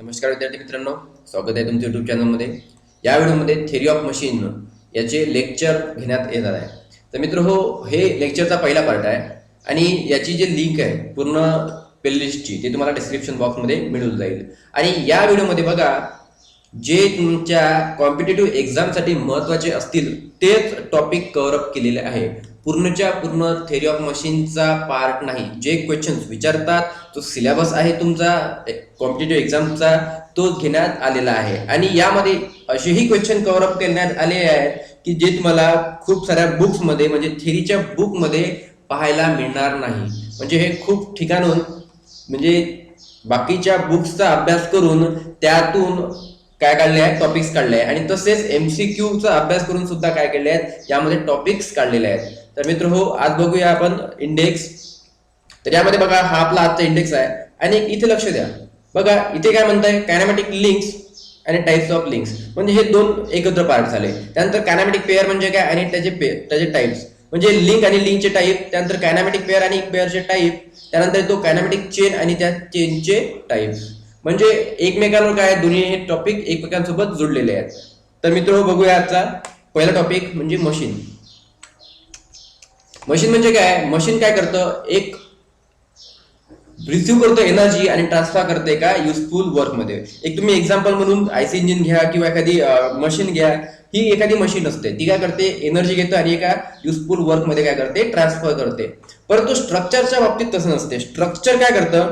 नमस्कार विद्यार्थी मित्रांनो, स्वागत आहे तुमच्या YouTube चॅनलमध्ये। या व्हिडिओमध्ये थिअरी ऑफ मशीन याचे लेक्चर घेण्यात येणार आहे। तर मित्रहो, हे लेक्चरचा पहिला पार्ट आहे आणि याची जी लिंक आहे पूर्ण प्लेलिस्टची ते तुम्हाला डिस्क्रिप्शन बॉक्समध्ये मिळून जाईल। आणि या व्हिडिओमध्ये बघा, जे तुमच्या कॉम्पिटिटिव्ह एक्झामसाठी महत्त्वाचे असतील तेच टॉपिक कव्हर अप केलेले आहे। पूर्णच्या पूर्ण थिअरी ऑफ मशीनचा पार्ट नाही, जे क्वेश्चन्स विचारतात तो सिलेबस आहे तुमचा कॉम्पिटिटिव्ह एक्झामचा तो घेण्यात आलेला आहे। आणि यामध्ये असेही क्वेश्चन कव्हर अप करण्यात आले आहेत की जे तुम्हाला खूप साऱ्या बुक्स मध्ये म्हणजे थिअरीच्या बुक मध्ये पाहायला मिळणार नाही। म्हणजे हे खूप ठिकाणून म्हणजे बाकीच्या बुक्सचा अभ्यास करून त्यातून काय काढले आहेत, टॉपिक्स काढले आहेत आणि तसेच MCQ चा अभ्यास करून सुद्धा काय केले आहेत, यामध्ये टॉपिक्स काढलेले आहेत। तर मित्रहो, आज बघूया आपण इंडेक्स। तर यामध्ये बघा, हा आपला आजचा इंडेक्स आहे आणि इथे लक्ष द्या। बघा इथे काय म्हणताय, कायनेमॅटिक लिंक्स आणि टाइप्स ऑफ लिंक्स, म्हणजे हे दोन एकत्र पार्ट झाले। त्यानंतर कायनेमॅटिक पेअर म्हणजे काय आणि त्याचे टाइप्स, म्हणजे लिंक आणि लिंकचे टाइप, त्यानंतर कायनेमॅटिक पेअर आणि पेअरचे टाइप, त्यानंतर तो कायनेमॅटिक चेन आणि त्या चेनचे टाइप, म्हणजे एकमेकांवर काय दोन्ही हे टॉपिक एकमेकांसोबत जोडलेले आहेत। तर मित्र बघूया आजचा पहिला टॉपिक म्हणजे मशीन। मशीन म्हणजे काय, मशीन काय करतं, एक रिसिव्ह करतो एनर्जी आणि ट्रान्सफर करते का युजफुल वर्क मध्ये। एक तुम्ही एक्झाम्पल म्हणून आयसी इंजिन घ्या किंवा एखादी मशीन घ्या, ही एखादी मशीन असते, ती काय करते, एनर्जी घेते आणि एका युजफुल वर्क मध्ये काय करते, ट्रान्सफर करते। परंतु स्ट्रक्चरच्या बाबतीत तसं नसते। स्ट्रक्चर काय करतं,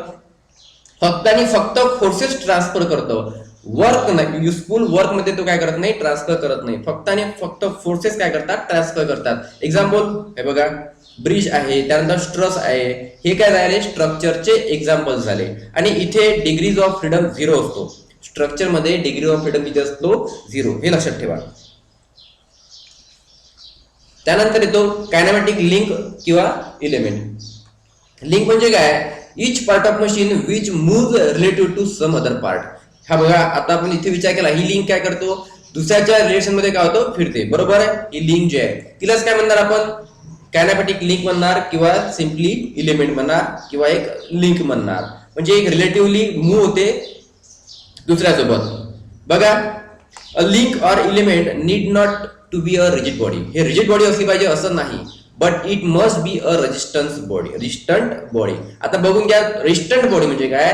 फक्त आणि फक्त फोर्सेस ट्रान्सफर करतं, वर्क नाही, युजफुल वर्क मध्ये तो काय करत नाही, ट्रान्सफर करत नाही। फक्त आणि फक्त फोर्सेस काय करतात, ट्रान्सफर करतात। एक्झाम्पल हे बघा, ब्रिज आहे, त्यानंतर स्ट्रस आहे, हे काय झाले, स्ट्रक्चरचे एक्झाम्पल झाले। आणि इथे डिग्रीज ऑफ फ्रीडम 0 असतो, स्ट्रक्चर मध्ये डिग्री ऑफ फ्रीडम किती असतो, 0, हे लक्षात ठेवा। त्यानंतर येतो कायनेमॅटिक लिंक किंवा इलेमेंट। लिंक म्हणजे काय, each part of machine which move relative to some other part. हा बघा, आता आपण इथे विचार केला, ही लिंक काय करतो, दुसऱ्याच्या रिलेशन मध्ये काय होतो, फिरते, बरोबर आहे। ही लिंक जी आहे तिलाच काय म्हणणार आपण, कायनेमॅटिक लिंक म्हणणार किंवा सिंपली इलेमेंट म्हणणार किंवा एक लिंक म्हणणार। म्हणजे एक रिलेटिव्हली मूव्ह होते दुसऱ्यासोबत। बघा, a link or element need not to be a rigid body. हे रिजिड बॉडी असली पाहिजे असं नाही, but it must be a resistance body, resistant body. आता बघून घ्या, रेजिस्टंट बॉडी म्हणजे काय,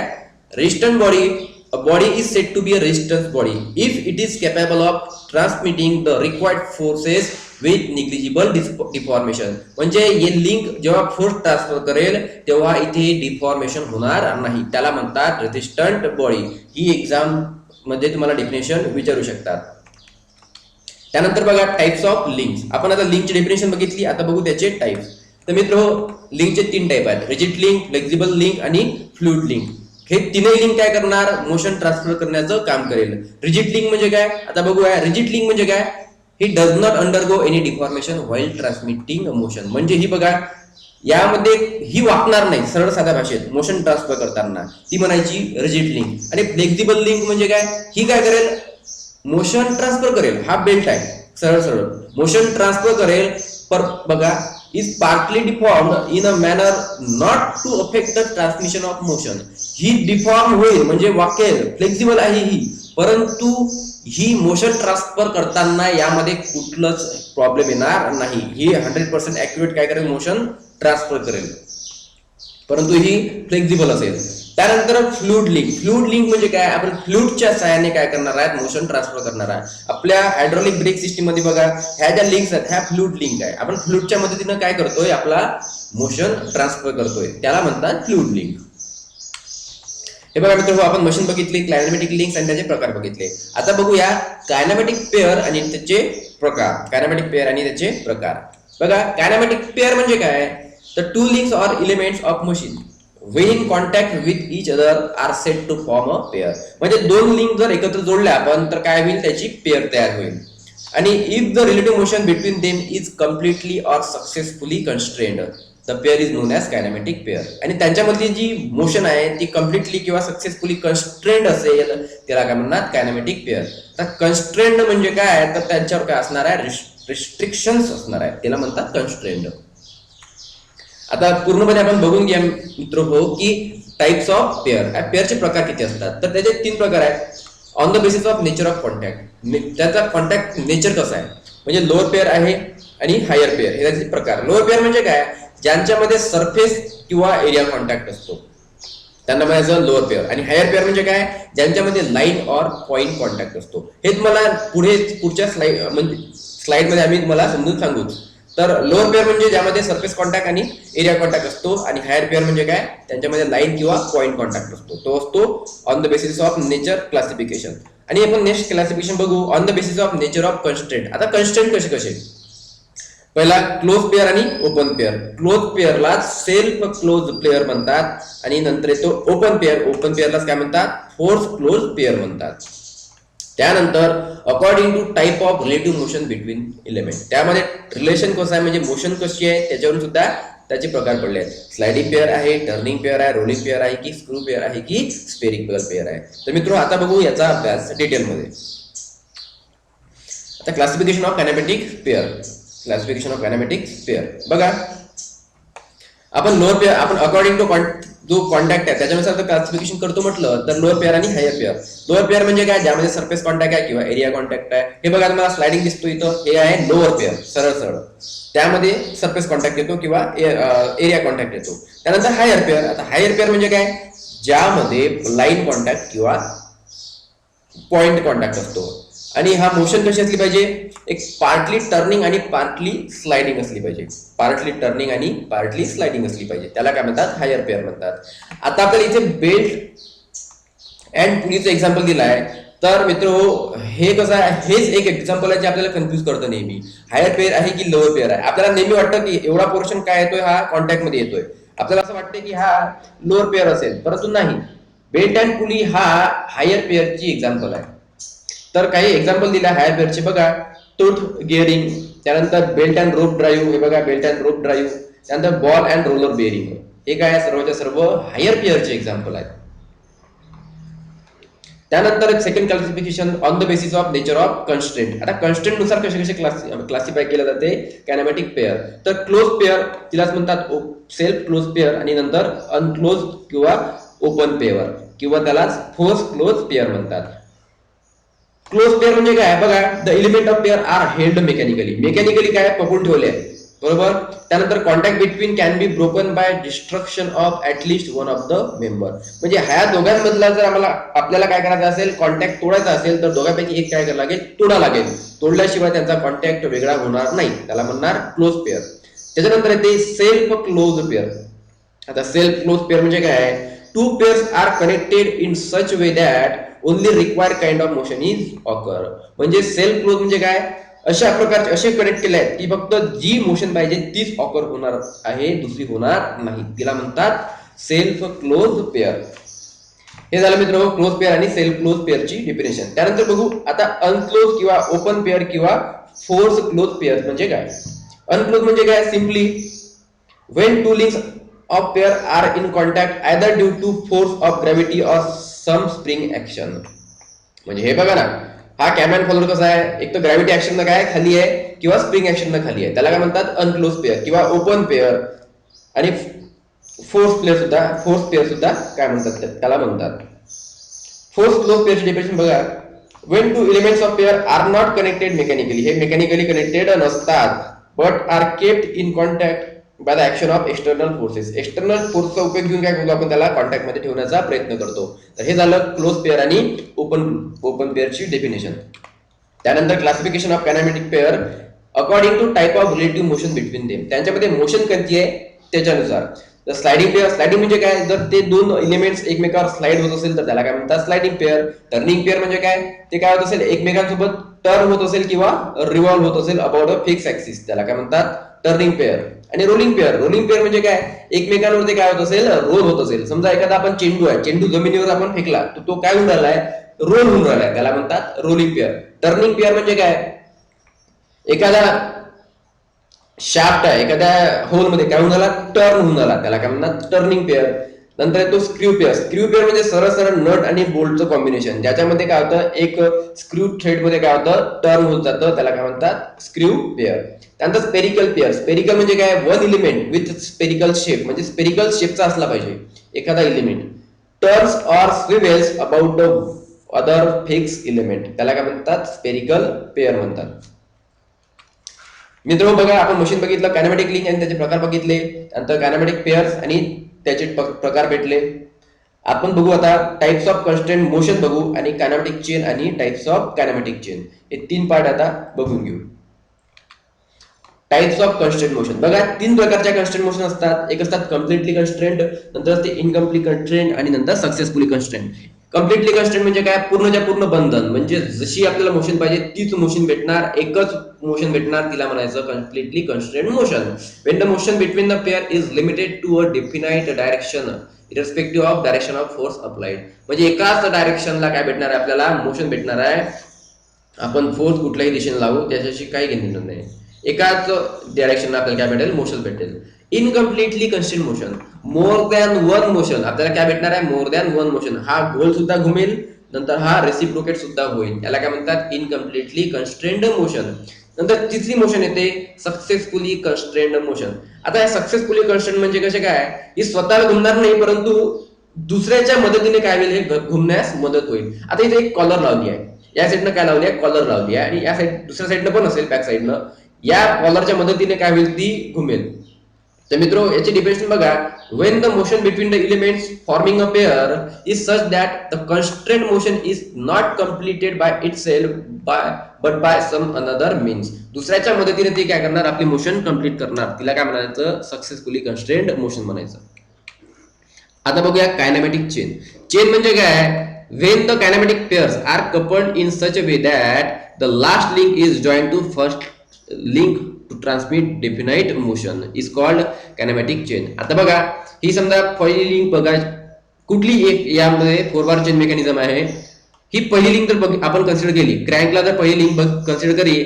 resistant body, a body is said to be a resistance body if it is capable of transmitting the required forces with negligible deformation। म्हणजे हे link जेव्हा force transfer करेल तेव्हा इथे डिफॉर्मेशन होणार नाही, त्याला म्हणतात रेजिस्टंट बॉडी। ही एक्झाम मध्ये तुम्हाला डेफिनेशन विचारू शकतात। त्यानंतर बघा, टाइप्स ऑफ लिंक्स। आपण आता लिंकची डेफिनेशन बघितली, आता बघू त्याचे टाइप्स। तर मित्र, लिंकचे 3 टाइप आहेत, रिजिड लिंक, फ्लेक्सिबल लिंक आणि फ्लुइड लिंक। हे तीनही लिंक काय करणार, मोशन ट्रान्सफर करण्याचं काम करेल। रिजिड लिंक म्हणजे काय, आता बघूया, रिजिड लिंक म्हणजे काय, he does not undergo any deformation while transmitting motion. म्हणजे ही बघा, यामध्ये ही वाकणार नाही, सरळ साध्या भाषेत मोशन ट्रान्सफर करताना, ती म्हणायची रिजिड लिंक। आणि फ्लेक्सिबल लिंक म्हणजे काय, ही काय करेल, मोशन ट्रान्सफर करेल, हा बेल्ट आहे, सरळ सरळ मोशन ट्रान्सफर करेल, पर बघा, is partly deformed in a manner not to affect the transmission of motion। He deform होईल म्हणजे वाकेल, फ्लेक्सिबल आहे ही, परंतु ही मोशन ट्रान्सफर करताना यामध्ये कुठलंच प्रॉब्लेम येणार नाही। ही 100% ऍक्युरेट काय करेल, मोशन ट्रान्सफर करेल, परंतु ही फ्लेक्सिबल असेल। त्यानंतर फ्लुइड लिंक। फ्लुइड लिंक म्हणजे काय, आपण फ्लुइडच्या सहाय्याने काय करणार आहे, मोशन ट्रान्सफर करणार आहे। आपल्या हायड्रॉलिक ब्रेक सिस्टीम मध्ये बघा, ह्या ज्या लिंक्स आहेत ह्या फ्लुइड लिंक आहे। आपण फ्लुइडच्या मदतीने काय करतोय, आपला मोशन ट्रान्सफर करतोय, त्याला म्हणतात फ्लुइड लिंक। हे बघा मित्र, आपण मशीन बघितली, कायनेमॅटिक लिंक्स आणि त्याचे प्रकार बघितले। आता बघूया कायनेमॅटिक पेअर आणि त्याचे प्रकार। कायनेमॅटिक पेअर आणि त्याचे प्रकार बघा, कायनेमॅटिक पेअर म्हणजे काय, तर 2 links or elements of machine when in contact with each other are said to form a pair। म्हणजे 2 लिंक जर एकत्र जोडल्या आपण तर काय होईल, त्याची पेअर तयार होईल। आणि if the relative motion between them is completely or successfully constrained, the pair is known as kinematic pair। आणि त्यांच्यामधली जी मोशन आहे ती कम्प्लिटली किंवा सक्सेसफुली कन्स्ट्रेन्ड असेल, त्याला काय म्हणतात, कायनेमॅटिक पेअर। तर कन्स्ट्रेन्ड म्हणजे काय, तर त्यांच्यावर काय असणार आहे, रिस्ट्रिक्शन्स असणार आहे, त्याला म्हणतात कन्स्ट्रेन्ड। आता पूर्णपणे आपण बघून घ्या मित्र हो, की टाइप्स ऑफ पेअर, पेअरचे प्रकार किती असतात, तर त्याचे 3 प्रकार आहेत. On the basis of nature of contact, त्याचा कॉन्टॅक्ट नेचर कसं आहे, म्हणजे लोअर पेअर आहे आणि हायर पेअर, हे त्याचे प्रकार. लोअर पेअर म्हणजे काय, ज्यांच्यामध्ये सरफेस किंवा एरिया कॉन्टॅक्ट असतो त्यांना म्हणायचं लोअर पेअर. आणि हायर पेअर म्हणजे काय, ज्यांच्यामध्ये लाईन ऑर पॉइंट कॉन्टॅक्ट असतो. हे तुम्हाला पुढच्या स्लाइड मध्ये आम्ही तुम्हाला समजून सांगू. तर लोअर पेअर म्हणजे ज्यामध्ये सरफेस कॉन्टॅक्ट आणि एरिया कॉन्टॅक्ट असतो, आणि हायर पेअर म्हणजे काय, त्यांच्यामध्ये लाईन किंवा पॉइंट कॉन्टॅक्ट असतो. तो असतो on the basis of nature classification. आणि आपण नेक्स्ट क्लासिफिकेशन बघू on the basis of nature of constraint. आता कन्स्ट्रेंट कसे कसे, पहिला क्लोज पेअर आणि ओपन पेअर. क्लोज पेअरला सेल्फ क्लोज पेअर म्हणतात, आणि नंतर येतो ओपन पेअर. ओपन पेअरलाच काय म्हणतात, फोर्स क्लोज पेअर म्हणतात. त्यानंतर according to type of relative motion between element, त्यामध्ये रिलेशन कसं आहे म्हणजे मोशन कशी आहे त्याच्यावरून सुद्धा त्याचे प्रकार पडले आहेत. स्लाइडिंग पेअर आहे, टर्निंग पेअर आहे, रोलिंग पेअर आहे की स्क्रू पेअर आहे की स्फेरिकल पेअर आहे. तर मित्रो आता बघू याचा अभ्यास डिटेलमध्ये. आता classification of kinematic pair. Classification of kinematic pair बघा, आपण लोअर पेअर, आपण अकॉर्डिंग टू जो कॉन्टॅक्ट आहे त्याच्यानुसार क्लासिफिकेशन करतो म्हटलं तर लोअर पेअर आणि हायर पेअर. लोअर पेअर म्हणजे काय, ज्यामध्ये सरफेस कॉन्टॅक्ट आहे किंवा एरिया कॉन्टॅक्ट आहे. हे बघा तुम्हाला स्लाइडिंग दिसतो इथं, हे आहे लोअर पेअर सरळ सरळ, त्यामध्ये सरफेस कॉन्टॅक्ट येतो किंवा एरिया कॉन्टॅक्ट येतो. त्यानंतर हायर पेअर. आता हायर पेअर म्हणजे काय, ज्यामध्ये लाईन कॉन्टॅक्ट किंवा पॉइंट कॉन्टॅक्ट असतो. आणि हा मोशन कशी असली पाहिजे, एक पार्टली टर्निंग आणि पार्टली स्लाइडिंग असली पाहिजे. पार्टली टर्निंग आणि पार्टली स्लाइडिंग असली पाहिजे, त्याला काय म्हणतात, हायर पेअर म्हणतात. आता आपल्याला इथे बेल्ट अँड पुलीचं एक्झाम्पल दिलं आहे. तर मित्र हे कसं आहे, हेच एक एक्झाम्पल आहे जे आपल्याला कन्फ्युज करतं नेहमी. हायर पेअर आहे की लोअर पेअर आहे. आपल्याला नेहमी वाटतं की एवढा पोर्शन काय येतोय, हा कॉन्टॅक्ट मध्ये येतोय. आपल्याला असं वाटतं की हा लोअर पेअर असेल, परंतु नाही. बेल्ट अँड पुली हा हायर पेअरची एक्झाम्पल आहे. तर काही एक्झाम्पल दिले हायर पेअरचे बघा, टूथ गिअरिंग, त्यानंतर बेल्ट अँड रोप ड्राईव्ह, हे बघा बेल्ट अँड रोप ड्राईव्ह, त्यानंतर बॉल अँड रोलर बेअरिंग. हे काय सर्वच्या सर्व हायर पेअरचे एक्झाम्पल आहेत. त्यानंतर second classification on the basis of nature of constraint. आता कन्स्ट्रेंट नुसार कसे कसे क्लासिफाय केलं जाते कायनेमॅटिक पेअर. तर क्लोज पेअर तिलाच म्हणतात सेल्फ क्लोज पेअर, आणि नंतर अनक्लोज किंवा ओपन पेअर किंवा त्यालाच फोर्स क्लोज पेअर म्हणतात. क्लोज पेअर म्हणजे काय बघा, the element of pair are held mechanically. Mechanically काय पकडून ठेवले आहे, बरोबर. त्यानंतर contact between can be broken by destruction of at least one of the member. म्हणजे ह्या दोघांमधला जर आपल्याला काय करायचं असेल, कॉन्टॅक्ट तोडायचा असेल तर दोघांपैकी एक काय करायला लागेल, तोडा लागेल. तोडल्याशिवाय त्यांचा कॉन्टॅक्ट वेगळा होणार नाही, त्याला म्हणणार क्लोज पेअर. त्याच्यानंतर येते सेल्फ क्लोज पेअर. आता सेल्फ क्लोज पेअर म्हणजे काय, two pairs are connected in such way that only required kind of motion is occur. म्हणजे सेल्फ क्लोज म्हणजे काय, अशा प्रकारचे असे कनेक्ट केले आहेत की फक्त जी मोशन पाहिजे तीच ऑकर होणार आहे, दुसरी होणार नाही. तिला म्हणतात सेल्फ क्लोज पेअर. हे झालं मित्र क्लोज पेअर आणि सेल्फ क्लोज पेअरची डेफिनेशन. त्यानंतर बघू आता अनक्लोज किंवा ओपन पेअर किंवा फोर्स क्लोज पेअर म्हणजे काय. अनक्लोज म्हणजे काय, simply when two links of pair are in contact either due to force of gravity or some spring action. म्हणजे हे बघा ना, हा कॅमेन फॉलोअर कसा आहे, एक तर ग्रॅव्हिटी ऍक्शन काय खाली आहे किंवा स्प्रिंग ऍक्शन खाली आहे, त्याला काय म्हणतात अनक्लोज पेअर किंवा ओपन पेअर. आणि फोर्स पेअर सुद्धा काय म्हणतात, त्याला म्हणतात फोर्स क्लोज पेअरची डेफिनेशन बघा. When two elements of pair are not connected mechanically, हे मेकॅनिकली कनेक्टेड नसतात, but are kept in contact by the action of external forces. External फोर्सचा उपयोग घेऊन काय करतो आपण, त्याला कॉन्टॅक्ट मध्ये ठेवण्याचा प्रयत्न करतो. तर हे झालं क्लोज पेअर आणि ओपन पेअरची डेफिनेशन. त्यानंतर classification of kinematic pair according to type of relative motion between them. त्यांच्यामध्ये मोशन कोणती आहे त्याच्यानुसार. तर स्लाइडिंग पेअर, स्लाइडिंग म्हणजे काय, जर ते दोन एलिमेंट्स एकमेकावर स्लाइड होत असेल तर त्याला काय म्हणतात स्लाइडिंग पेअर. टर्निंग पेअर म्हणजे काय, ते काय होत असेल एकमेकांसोबत टर्न होत असेल किंवा रिव्हॉल्व होत असेल अबाउट अ फिक्स ऍक्सिस, त्याला काय म्हणतात टर्निंग पेअर. आणि रोलिंग पेअर, रोलिंग पेअर म्हणजे काय, एकमेकांवरती काय होत असेल, रोल होत असेल. समजा एखादा आपण चेंडू आहे, चेंडू जमिनीवर आपण फेकला तर तो काय होऊन राहिलाय, रोल होऊन राहिलाय, त्याला म्हणतात रोलिंग पेअर. टर्निंग पेअर म्हणजे काय, एखादा शाफ्ट आहे एखाद्या होल मध्ये काय होऊन झाला, टर्न होऊन झाला, त्याला काय म्हणतात टर्निंग पेअर. नंतर येतो स्क्रू पेअर. स्क्रू पेअर म्हणजे सरळ सरळ नट आणि बोल्टचं कॉम्बिनेशन, ज्याच्यामध्ये काय होतं, एक स्क्रू थ्रेड मध्ये काय होतं, टर्न होत जातं, त्याला काय म्हणतात स्क्रू पेअर. त्यानंतर स्पेरिकल पेअर. स्पेरिकल म्हणजे काय, one element with spherical shape, म्हणजे स्पेरिकल शेपचा असला पाहिजे. एखादा element turns or swivels about the other fix element, त्याला काय म्हणतात, स्पेरिकल पेअर म्हणतात. मित्रांनो बघा, आपण मशीन बघितलं, कायनेमॅटिक लिंक आणि त्याचे प्रकार बघितले, नंतर कायनेमॅटिक पेअर्स आणि त्याचे प्रकार भेटले. आपण बघू आता टाइप्स ऑफ कन्स्ट्रेंट मोशन बघू आणि कायनेमॅटिक चेन आणि टाइप्स ऑफ कायनेमॅटिक चेन, हे 3 पार्ट आता बघून घेऊ. टाइप्स ऑफ कन्स्ट्रेंट मोशन बघा, 3 प्रकारच्या कन्स्ट्रेंट मोशन असतात. एक असतात कम्प्लिटली कन्स्ट्रेंट, नंतर असते इनकम्प्लीट कन्स्ट्रेंट आणि नंतर सक्सेसफुली कन्स्ट्रेंट. कम्प्लिटली कन्स्ट्रेंट म्हणजे काय, पूर्णच्या पूर्ण बंधन, म्हणजे जशी आपल्याला मोशन पाहिजे तीच मोशन भेटणार, एकच मोशन भेटणार, तिला म्हणायचं completely constraint motion. When the motion between the pair is limited to a definite direction irrespective of direction of force applied, म्हणजे एकाच डायरेक्शनला काय भेटणार आहे, आपल्याला मोशन भेटणार आहे. आपण फोर्स कुठल्याही दिशेने लावू त्याच्याशी काही घेणं नाही, एकाच डायरेक्शनला आपल्याला काय भेटेल, मोशन भेटेल. Incompletely constraint motion, more than one motion, आपल्याला काय भेटणार आहे, मोर दॅन वन मोशन. हा गोल सुद्धा घुमेल, नंतर हा रेसिप्रोकेट सुद्धा होईल, याला काय म्हणतात, इनकम्प्लिटली कन्स्ट्रेंड मोशन. नंतर तिसरी मोशन येते सक्सेसफुली कन्स्ट्रेंड मोशन. आता हे सक्सेसफुली कन्स्ट्रेंड म्हणजे कसे काय, ही स्वतःला घुमणार नाही, परंतु दुसऱ्याच्या मदतीने काय होईल, हे घुमण्यास मदत होईल. आता इथे एक कॉलर लावली आहे, या साईडनं काय लावली आहे, कॉलर लावली आहे, आणि या साईड दुसऱ्या साईडनं पण असेल, बॅक साईडनं, या कॉलरच्या मदतीने काय होईल, ती घुमेल. तर मित्रो याची डिफिनेशन बघा, when the motion between the elements forming a pair is such that the constraint motion is not completed by itself but by some another means, दुसऱ्याच्या मदतीने ती काय करणार, आपली मोशन कंप्लीट करणार, तिला काय म्हणायचं, सक्सेसफुली कन्स्ट्रेंड मोशन म्हणायचं. आता बघूया कायनेमॅटिक चेन. चेन म्हणजे काय, when the kinematic pairs are coupled in such a way that the last link is joined to first link to transmit definite motion is called kinematic chain. आता बघा, ही समजा पहिली link बघा, कुठली एक यामध्ये 4 बार चेन मेकॅनिझम आहे, ही पहिली लिंक जर आपण कन्सिडर केली, क्रँकला जर पहिली लिंक कन्सिडर केली,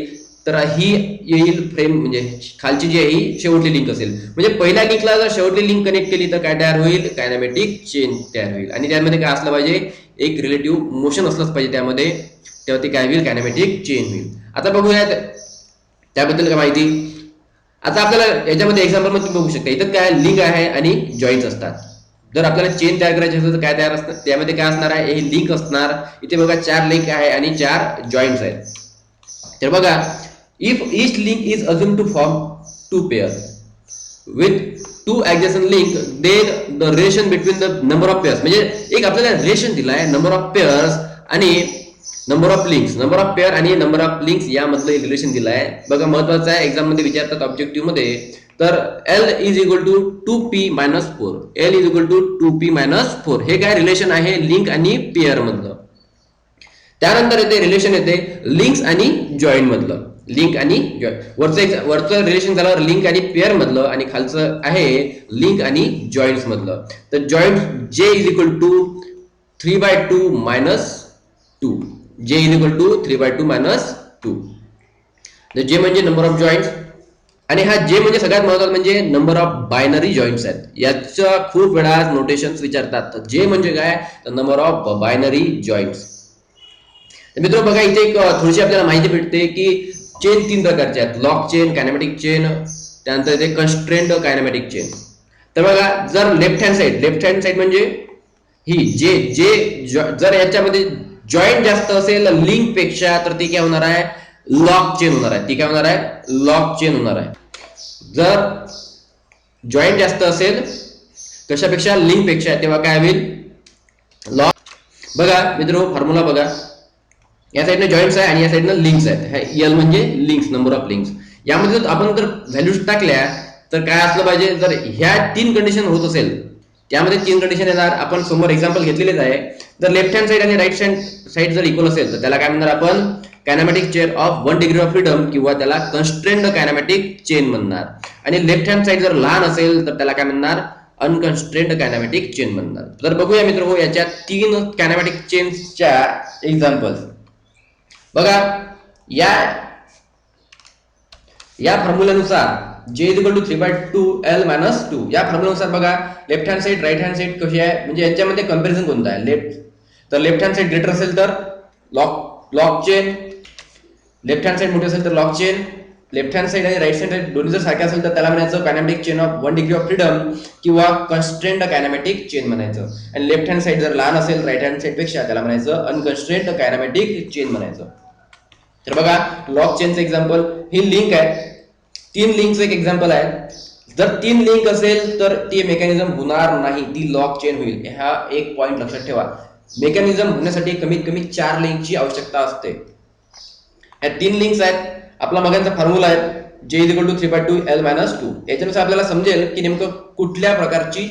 तर ही येईल फ्रेम, म्हणजे खालची जी आहे ही शेवटली लिंक असेल. म्हणजे पहिल्या लिंकला जर शेवटली लिंक कनेक्ट केली तर काय तयार होईल, कायनेमॅटिक चेन तयार होईल. आणि त्यामध्ये काय असलं पाहिजे, एक रिलेटिव्ह मोशन असलंच पाहिजे त्यामध्ये, तेव्हा ती काय होईल, कायनेमॅटिक चेन होईल. आता बघूया त्याबद्दल काय माहिती. आता आपल्याला याच्यामध्ये एक्झाम्पल मध्ये बघू शकता, इथं काय लिंक आहे आणि जॉईंट्स असतात. जर आपल्याला चेन तयार करायची असेल तर काय तयार असणार, त्यामध्ये काय असणार आहे, हे लिंक असणार. इथे बघा 4 लिंक आहे आणि 4 जॉईंट्स आहेत. तर बघा, if each link is assume to form 2 pair with 2 adjacent link, then the relation between the number of pairs, म्हणजे एक आपल्याला रिलेशन दिला आहे, नंबर ऑफ पेअर्स आणि number of links, number of pair आणि नंबर ऑफ लिंक्स यामधलं रिलेशन दिलं आहे. बघा महत्वाचं आहे, एक्झाम मध्ये विचारतात ऑब्जेक्टिव्ह मध्ये. तर L is equal to 2p-4, L is equal to 2p-4, हे काय रिलेशन आहे, लिंक आणि पेअर मधलं. त्यानंतर येते रिलेशन येते लिंक्स आणि जॉईंट मधलं, लिंक आणि जॉईंट. वरचं रिलेशन झालं लिंक आणि पेअर मधलं, आणि खालचं आहे लिंक आणि जॉईंट्स मधलं. तर joint J is equal to 3/2-2, J is equal to 3/2-2. तर J म्हणजे नंबर ऑफ जॉईंट्स, आणि हा J म्हणजे सगळ्यात महत्त्वाचं म्हणजे नंबर ऑफ बायनरी जॉईंट्स आहेत. याच्या खूप वेळा नोटेशन्स विचारतात. तर J म्हणजे काय, तर नंबर ऑफ बायनरी जॉईंट्स. तर मित्र बघा, इथे एक थोडीशी आपल्याला माहिती भेटते की चेन 3 प्रकारचे आहेत, लॉक चेन, कायनेमॅटिक चेन, त्यानंतर येते कन्स्ट्रेंड कायनेमॅटिक चेन. तर बघा, जर लेफ्ट हँड साइड म्हणजे ही जे जर याच्यामध्ये जॉईंट जास्त असेल लिंक पेक्षा, तर ती काय होणार आहे, लॉक चेन होणार आहे. ती काय होणार आहे, लॉक चेन होणार आहे. जर जॉईंट जास्त असेल कशापेक्षा, लिंक पेक्षा, तेव्हा काय होईल, लॉक. बघा मित्र, फॉर्म्युला बघा, या साईडनं जॉईंट्स आहे आणि या साईडनं लिंक्स आहेत. L म्हणजे लिंक्स, नंबर ऑफ लिंक्स. यामध्ये आपण जर व्हॅल्यूज टाकल्या तर काय असलं पाहिजे, जर ह्या 3 कंडिशन होत असेल, त्यामध्ये 3 कंडिशन येणार. आपण समोर एक्झाम्पल घेतलेलेच आहे. जर लेफ्ट हँड साइड आणि राईट हँड साइड जर इक्वल असेल तर त्याला काय म्हणणार आपण, kinematic chain of 1 degree of freedom, किंवा त्याला कन्स्ट्रेंड कायनेमॅटिक चेन म्हणणार. आणि लेफ्ट हँड साइड जर लहान असेल तर त्याला काय म्हणणार, अनकन्स्ट्रेंड कायनेमॅटिक चेन म्हणणार. तर बघूया मित्र याच्या 3 कायनेमॅटिक चेन्सच्या एक्झाम्पल्स. बघा, या फॉर्म्युल्यानुसार J is equal to 3/2L-2, या फॉर्म्युल्यानुसार बघा, left hand side right hand side कशी आहे, म्हणजे यांच्यामध्ये कंपॅरिझन कोणता आहे. लेफ्ट हँड साइड ग्रेटर असेल तर lock chain, left hand side मोठी असेल तर lock chain, left hand side आणि राईट हँड साइड दोन्ही जर सारखे असेल तर त्याला म्हणायचं kinematic chain of 1 degree of freedom किंवा कन्स्ट्रेंड कायनेमॅटिक चेन म्हणायचं. आणि लेफ्ट हँड साइड जर लहान असेल राईट हँड साइड पेक्षा त्याला म्हणायचं अनकन्स्ट्रेंड कायनेमॅटिक चेन म्हणायचं. तर बघा लॉक चेनचं एक्झाम्पल, ही लिंक आहे, 3 लिंकचं एक एक्झाम्पल आहे. जर 3 लिंक असेल तर ती मेकॅनिझम होणार नाही, ती लॉक चेन होईल. हा एक पॉइंट लक्षात ठेवा. मेकॅनिझम होण्यासाठी कमीत कमी 4 लिंकची आवश्यकता असते. या 3 लिंक्स आहेत. आपला मगांचा फॉर्म्युला आहे J = 3/2 L - 2. याच्यानुसार आपल्याला समजेल की नेमकं कुठल्या प्रकारची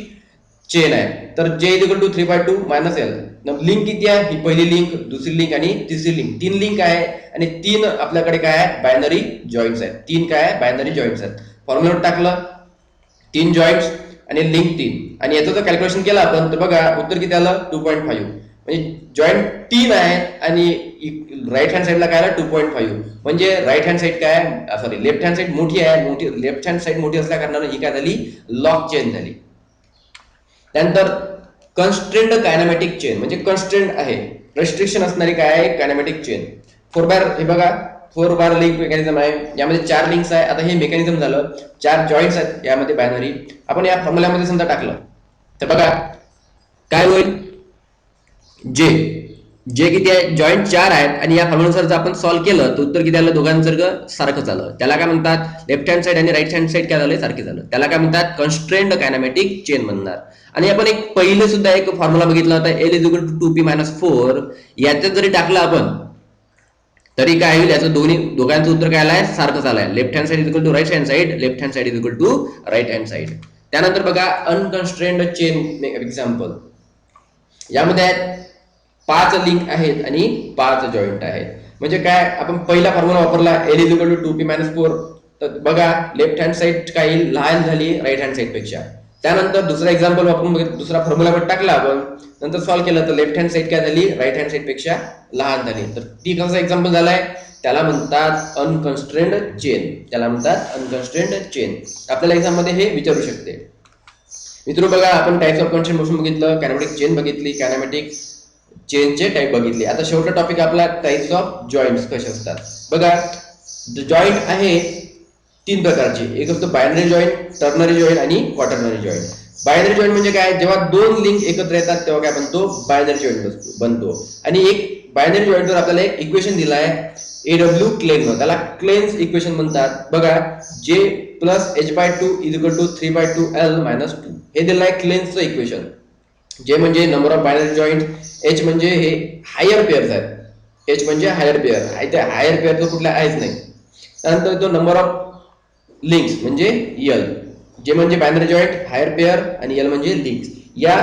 चेन आहे. तर J = 3/2 - L. लिंक किती आहे? ही पहिली लिंक, दुसरी लिंक आणि तिसरी लिंक. 3 लिंक आहे आणि 3 आपल्याकडे काय आहे? बायनरी जॉईंट्स आहेत. 3 काय आहे? बायनरी जॉईंट्स आहेत. फॉर्म्युला टाकलं 3 जॉईंट्स आणि लिंक 3 आणि याचं जर कॅल्क्युलेशन केलं आपण तर बघा उत्तर किती आलं? 2.5. म्हणजे जॉईंट 3 आहेत आणि राईट हँड साइडला काय आलं? 2.5. म्हणजे राईट हँड साइड काय सॉरी लेफ्ट हँड साइड मोठी आहे, लेफ्ट हँड साइड मोठी असल्या कारणाने ही काय झाली? लॉक चेन झाली. त्यानंतर कन्स्ट्रेंड कायनेमॅटिक चेन म्हणजे कन्स्ट्रेंड आहे, रेस्ट्रिक्शन असणारी काय आहे? Kinematic chain. 4 बार हे बघा 4 बार लिंक मेकॅनिझम आहे. यामध्ये 4 लिंक्स आहे. आता हे मेकॅनिझम झालं, 4 जॉईंट्स आहेत यामध्ये बायनरी. आपण या फॉर्म्युल्यामध्ये समजा टाकलं तर बघा काय होईल? जे किती आहे? जॉईंट 4 आहेत आणि या फॉर्म्युल्यानुसार जर आपण सॉल्व्ह केलं तर उत्तर किती आलं? दोघांचं सारखं झालं. त्याला काय म्हणतात? लेफ्ट हँड साइड आणि राईट हँड साइड काय झालं? सारखे झालं. त्याला काय म्हणतात? कन्स्ट्रेंड कायनेमॅटिक चेन म्हणणार. आणि आपण एक पहिले सुद्धा एक फॉर्म्युला बघितला होता L = 2p - 4. याच्यात जरी टाकलं आपण तरी काय होईल? याचं दोघांचं उत्तर काय आलंय? सारखंच आलंय. Left hand side = right hand side, left hand side = right hand side. त्यानंतर बघा अनकन्स्ट्रेंड चेन एक्झाम्पल. यामध्ये 5 लिंक आहेत आणि 5 जॉईंट आहेत. म्हणजे काय? आपण पहिला फॉर्म्युला वापरला L = 2p - 4. तर बघा लेफ्ट हँड साइड काय लहान झाली राईट हँड साइड पेक्षा. त्यानंतर दुसरा एक्झाम्पल वापरून दुसरा फॉर्म्युला पण टाकला आपण, नंतर सॉल्व्ह केलं तर लेफ्ट हँड साइड काय झाली? राईट हँड साइड पेक्षा लहान झाली. तर ती कसा एक्झाम्पल झालाय? त्याला म्हणतात अनकन्स्ट्रेंड चेन. त्याला म्हणतात अनकन्स्ट्रेंड चेन. आपल्याला एक्झाम मध्ये हे विचारू शकते. मित्र बघा आपण टाइप्स ऑफ कन्स्ट्रेंट मोशन बघितलं, कायनेमॅटिक चेन बघितली, कायनेमॅटिक चेनचे टाइप बघितले. आता शेवटचा टॉपिक आपला टाइप्स ऑफ जॉईंट्स कसे असतात. बघा जॉईंट आहे 3 प्रकारचे. एक असतो बायनरी जॉईंट, टर्नरी जॉईंट आणि क्वाटर्नरी जॉईंट. बायनरी जॉईंट म्हणजे काय? जेव्हा 2 लिंक एकत्र येतात तेव्हा काय बनतो? बायनरी जॉईंट बनतो. आणि एक बायनरी जॉईंटवर आपल्याला एक इक्वेशन दिला आहे AW क्लेन्स, त्याला क्लेन्स इक्वेशन म्हणतात. बघा J + h/2 = 3/2 L - 2. हे दिलं आहे क्लेन्सचं इक्वेशन. J म्हणजे number of binary joint, H म्हणजे हे हायर पेअर्स आहेत. H म्हणजे हायर पेअर आहे, त्या हायर पेअर तो कुठला आहेच नाही. त्यानंतर तो नंबर ऑफ लिंक्स म्हणजे L. J म्हणजे बायनरी जॉईंट, हायर पेअर आणि L म्हणजे लिंक्स या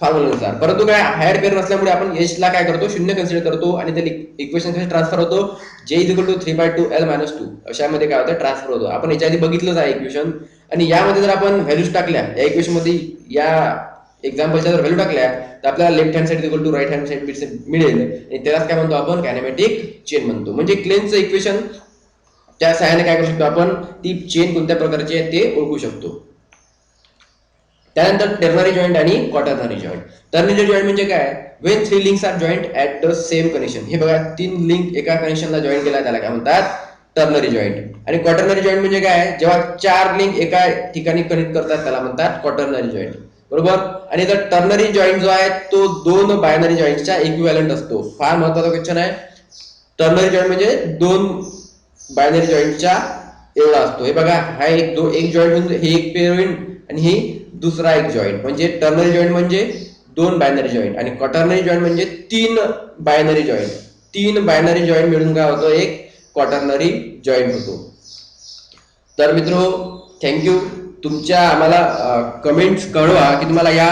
फॉर्म्युलानुसार. परंतु काय हायर पेअर नसल्यामुळे आपण H ला काय करतो? 0 कन्सिडर करतो आणि ते इक्वेशन कसे ट्रान्सफर होतो? J = 3/2 L - 2. अशामध्ये काय होतं? ट्रान्सफर होतो. आपण याच्या आधी बघितलंच आहे इक्वेशन. आणि यामध्ये जर आपण व्हॅल्यूज टाकल्या या इक्वेशन मध्ये, या एक्झाम्पलच्या जर व्हॅल्यू टाकल्या तर आपल्याला left hand side = right hand side मिळेल आणि त्यालाच काय म्हणतो आपण? कायनेमॅटिक चेन म्हणतो. म्हणजे क्लेन्सचं इक्वेशन त्या सहाय्याने काय करू शकतो आपण? ती चेन कोणत्या प्रकारची आहे ते ओळखू शकतो. त्यानंतर टर्नरी जॉईंट आणि क्वाटर्नरी जॉईंट. टर्नरी जॉईंट म्हणजे काय? When 3 links are joint at the same connection. हे बघा 3 लिंक एका कनेक्शनला जॉईन केला त्याला काय म्हणतात? Ternary joint. आणि क्वाटर्नरी जॉईंट म्हणजे काय? जेव्हा 4 लिंक एका ठिकाणी कनेक्ट करतात त्याला म्हणतात क्वाटर्नरी जॉईंट. बरोबर. आणि जर टर्नरी जॉईंट जो आहे तो 2 बायनरी जॉईंटच्या इक्विव्हॅलंट असतो. फार महत्त्वाचा क्वेश्चन आहे. टर्नरी जॉईंट म्हणजे 2 बायनरी जॉईंटच्या एवढा असतो. हे बघा हा एक जॉईंट म्हणजे हे एक पेअर होईल आणि ही दुसरा एक जॉईंट. म्हणजे टर्नरी जॉईंट म्हणजे 2 बायनरी जॉईंट आणि क्वाटर्नरी जॉईंट म्हणजे 3 बायनरी जॉईंट. 3 बायनरी जॉईंट मिळून काय होतं? एक क्वाटर्नरी जॉईंट होतो. तर मित्रो थँक्यू. तुमच्या आम्हाला कमेंट्स कळवा की तुम्हाला या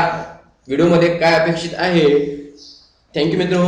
व्हिडिओमध्ये काय अपेक्षित आहे. थँक्यू मित्रो.